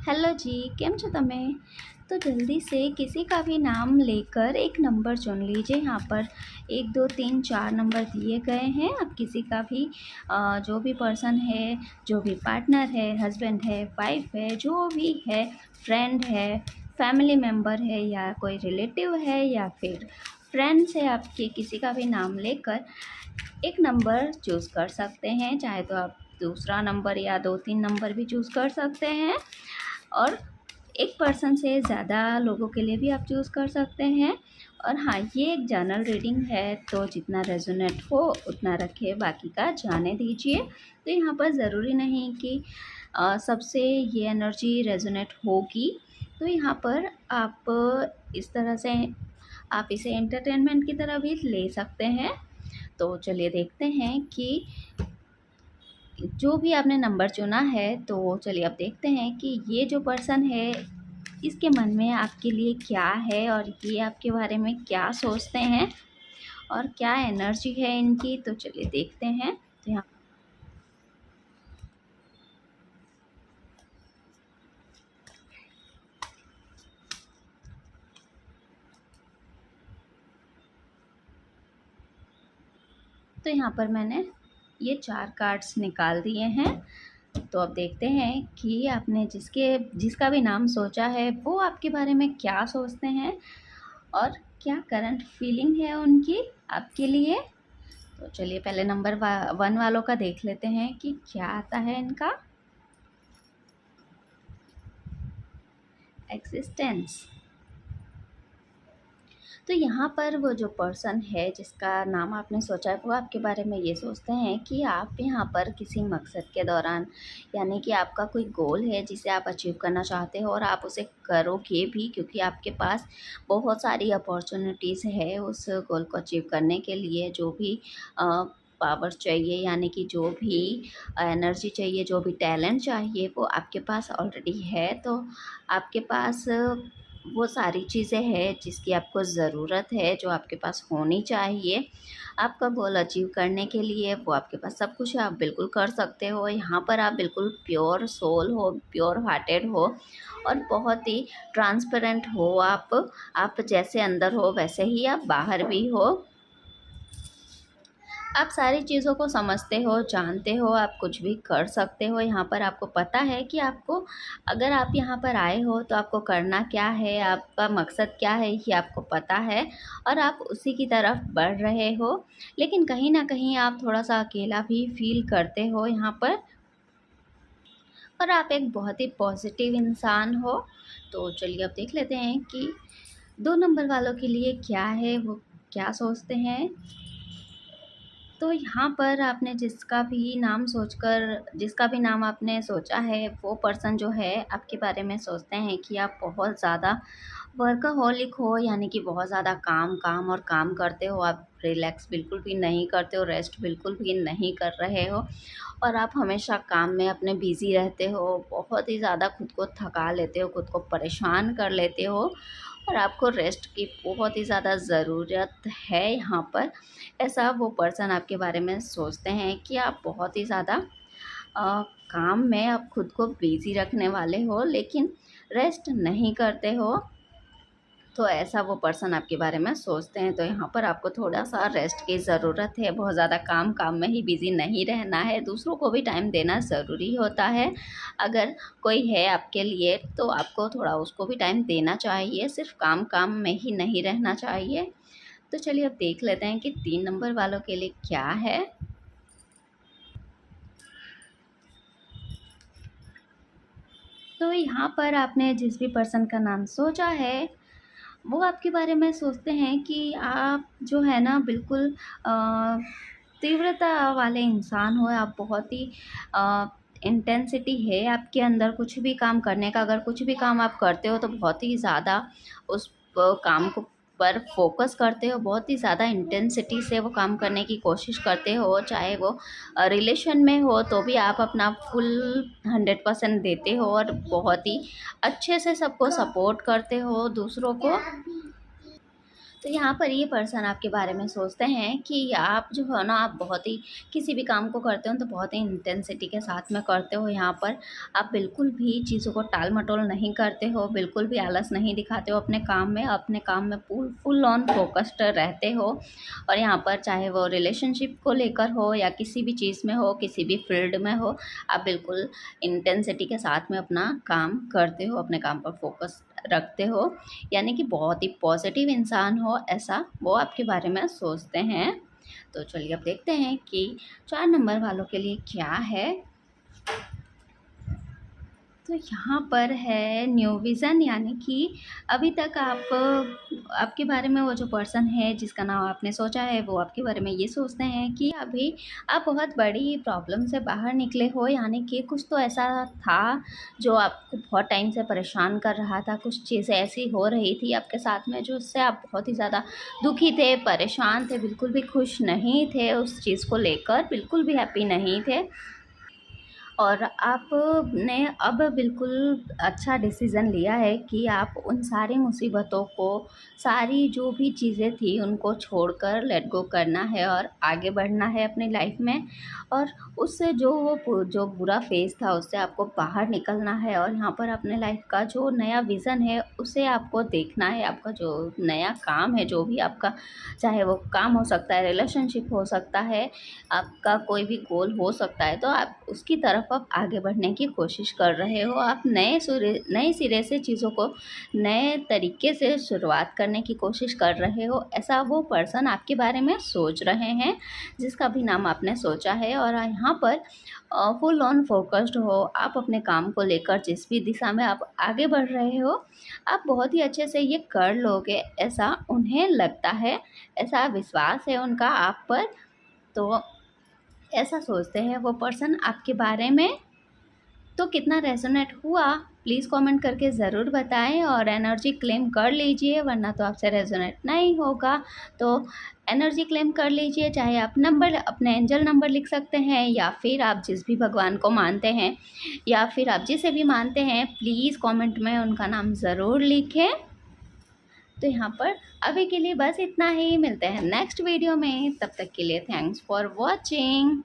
Hello जी, કેમ છો તમે? तो जल्दी से किसी का भी नाम लेकर एक नंबर चुन लीजिए। यहाँ पर 1, 2, 3, 4 नंबर दिए गए हैं। आप किसी का भी जो भी पर्सन है, जो भी पार्टनर है, हस्बैंड है, वाइफ है, जो भी है, फ्रेंड है, फैमिली मेम्बर है या कोई रिलेटिव है या फिर फ्रेंड्स है आपके, किसी का भी नाम लेकर एक नंबर चूज़ कर सकते हैं। चाहे तो आप दूसरा नंबर या 2-3 नंबर भी चूज़ कर सकते हैं और एक पर्सन से ज़्यादा लोगों के लिए भी आप चूज़ कर सकते हैं। और हाँ, ये एक जनरल रीडिंग है, तो जितना रेजोनेट हो उतना रखें, बाकी का जाने दीजिए। तो यहाँ पर ज़रूरी नहीं कि सबसे ये एनर्जी रेजोनेट होगी। तो यहाँ पर आप इस तरह से आप इसे एंटरटेनमेंट की तरह भी ले सकते हैं। तो चलिए देखते हैं कि जो भी आपने नंबर चुना है, तो चलिए अब देखते हैं कि ये जो पर्सन है, इसके मन में आपके लिए क्या है और ये आपके बारे में क्या सोचते हैं और क्या एनर्जी है इनकी। तो चलिए देखते हैं। तो यहाँ पर मैंने ये 4 कार्ड्स निकाल दिए हैं। तो अब देखते हैं कि आपने जिसका भी नाम सोचा है, वो आपके बारे में क्या सोचते हैं और क्या करंट फीलिंग है उनकी आपके लिए। तो चलिए पहले नंबर 1 वालों का देख लेते हैं कि क्या आता है इनका। एक्सिस्टेंस। तो यहाँ पर वो जो पर्सन है जिसका नाम आपने सोचा है, वो आपके बारे में ये सोचते हैं कि आप यहाँ पर किसी मकसद के दौरान, यानी कि आपका कोई गोल है जिसे आप अचीव करना चाहते हो और आप उसे करोगे भी, क्योंकि आपके पास बहुत सारी अपॉर्चुनिटीज़ है उस गोल को अचीव करने के लिए। जो भी पावर चाहिए, यानी कि जो भी एनर्जी चाहिए, जो भी टैलेंट चाहिए, वो आपके पास ऑलरेडी है। तो आपके पास वो सारी चीज़ें हैं जिसकी आपको ज़रूरत है, जो आपके पास होनी चाहिए आपका गोल अचीव करने के लिए। वो आपके पास सब कुछ है, आप बिल्कुल कर सकते हो। यहाँ पर आप बिल्कुल प्योर सोल हो, प्योर हार्टेड हो और बहुत ही ट्रांसपेरेंट हो। आप जैसे अंदर हो वैसे ही आप बाहर भी हो। आप सारी चीज़ों को समझते हो, जानते हो, आप कुछ भी कर सकते हो। यहाँ पर आपको पता है कि आपको, अगर आप यहाँ पर आए हो तो आपको करना क्या है, आपका मकसद क्या है, ये आपको पता है और आप उसी की तरफ बढ़ रहे हो। लेकिन कहीं न कहीं आप थोड़ा-सा अकेला भी फ़ील करते हो यहाँ पर, और आप एक बहुत ही पॉज़िटिव इंसान हो। तो चलिए अब देख लेते हैं कि 2 नंबर वालों के लिए क्या है, वो क्या सोचते हैं। तो यहाँ पर आपने जिसका भी नाम आपने सोचा है, वो पर्सन जो है आपके बारे में सोचते हैं कि आप बहुत ज़्यादा वर्कaholic हो, यानी कि बहुत ज़्यादा काम, काम और काम करते हो। आप रिलैक्स बिल्कुल भी नहीं करते हो, रेस्ट बिल्कुल भी नहीं कर रहे हो और आप हमेशा काम में अपने बिज़ी रहते हो। बहुत ही ज़्यादा खुद को थका लेते हो, खुद को परेशान कर लेते हो और आपको रेस्ट की बहुत ही ज़्यादा ज़रूरत है यहाँ पर। ऐसा वो पर्सन आपके बारे में सोचते हैं कि आप बहुत ही ज़्यादा काम में आप खुद को बिज़ी रखने वाले हो, लेकिन रेस्ट नहीं करते हो। तो ऐसा वो पर्सन आपके बारे में सोचते हैं। तो यहाँ पर आपको थोड़ा-सा रेस्ट की ज़रूरत है, बहुत ज़्यादा काम में ही बिज़ी नहीं रहना है, दूसरों को भी टाइम देना ज़रूरी होता है। अगर कोई है आपके लिए तो आपको थोड़ा उसको भी टाइम देना चाहिए, सिर्फ़ काम में ही नहीं रहना चाहिए। तो चलिए अब देख लेते हैं कि 3 नंबर वालों के लिए क्या है। तो यहाँ पर आपने जिस भी पर्सन का नाम सोचा है, वो आपके बारे में सोचते हैं कि आप जो है ना, बिल्कुल तीव्रता वाले इंसान हो। आप बहुत ही इंटेंसिटी है आपके अंदर कुछ भी काम करने का। अगर कुछ भी काम आप करते हो तो बहुत ही ज़्यादा उस काम को पर फोकस करते हो, बहुत ही ज़्यादा इंटेंसिटी से वो काम करने की कोशिश करते हो। चाहे वो रिलेशन में हो तो भी आप अपना फुल 100% देते हो और बहुत ही अच्छे से सबको सपोर्ट करते हो, दूसरों को। तो यहाँ पर ये पर्सन आपके बारे में सोचते हैं कि आप जो है ना, आप बहुत ही किसी भी काम को करते हो तो बहुत ही इंटेंसिटी के साथ में करते हो। यहाँ पर आप बिल्कुल भी चीज़ों को टाल-मटोल नहीं करते हो, बिल्कुल भी आलस नहीं दिखाते हो अपने काम में फुल ऑन फ़ोकस्ड रहते हो। और यहाँ पर चाहे वो रिलेशनशिप को लेकर हो या किसी भी चीज़ में हो, किसी भी फ़ील्ड में हो, आप बिल्कुल इंटेंसिटी के साथ में अपना काम करते हो, अपने काम पर फ़ोकस रखते हो। यानी कि बहुत ही पॉजिटिव इंसान हो, ऐसा वो आपके बारे में सोचते हैं। तो चलिए अब देखते हैं कि 4 नंबर वालों के लिए क्या है। तो यहाँ पर है न्यू विज़न, यानी कि अभी तक आपके बारे में वो जो पर्सन है जिसका नाम आपने सोचा है, वो आपके बारे में ये सोचते हैं कि अभी आप बहुत बड़ी प्रॉब्लम से बाहर निकले हो। यानी कि कुछ तो ऐसा था जो आपको बहुत टाइम से परेशान कर रहा था, कुछ चीज़ें ऐसी हो रही थी आपके साथ में जो उससे आप बहुत ही ज़्यादा दुखी थे, परेशान थे, बिल्कुल भी खुश नहीं थे उस चीज़ को लेकर, बिल्कुल भी हैप्पी नहीं थे। और आपने अब बिल्कुल अच्छा डिसीज़न लिया है कि आप उन सारी मुसीबतों को, सारी जो भी चीज़ें थी उनको छोड़कर लेट गो करना है और आगे बढ़ना है अपनी लाइफ में। और उससे जो बुरा फ़ेज़ था उससे आपको बाहर निकलना है और यहाँ पर अपने लाइफ का जो नया विज़न है उसे आपको देखना है। आपका जो नया काम है, जो भी आपका, चाहे वो काम हो सकता है, रिलेशनशिप हो सकता है, आपका कोई भी गोल हो सकता है, तो आप उसकी तरफ आप आगे बढ़ने की कोशिश कर रहे हो। आप नए सिरे से चीज़ों को नए तरीके से शुरुआत करने की कोशिश कर रहे हो, ऐसा वो पर्सन आपके बारे में सोच रहे हैं जिसका भी नाम आपने सोचा है। और यहाँ पर फुल ऑन फोकस्ड हो आप अपने काम को लेकर, जिस भी दिशा में आप आगे बढ़ रहे हो आप बहुत ही अच्छे से ये कर लोगे, ऐसा उन्हें लगता है, ऐसा विश्वास है उनका आप पर। तो ऐसा सोचते हैं वो पर्सन आपके बारे में। तो कितना रेजोनेट हुआ प्लीज़ कमेंट करके ज़रूर बताएं और एनर्जी क्लेम कर लीजिए, वरना तो आपसे रेजोनेट नहीं होगा। तो एनर्जी क्लेम कर लीजिए, चाहे आप नंबर, अपने एंजल नंबर लिख सकते हैं, या फिर आप जिस भी भगवान को मानते हैं या फिर आप जिसे भी मानते हैं, प्लीज़ कमेंट में उनका नाम ज़रूर लिखें। तो यहाँ पर अभी के लिए बस इतना ही, मिलते हैं नेक्स्ट वीडियो में, तब तक के लिए थैंक्स फॉर वॉचिंग।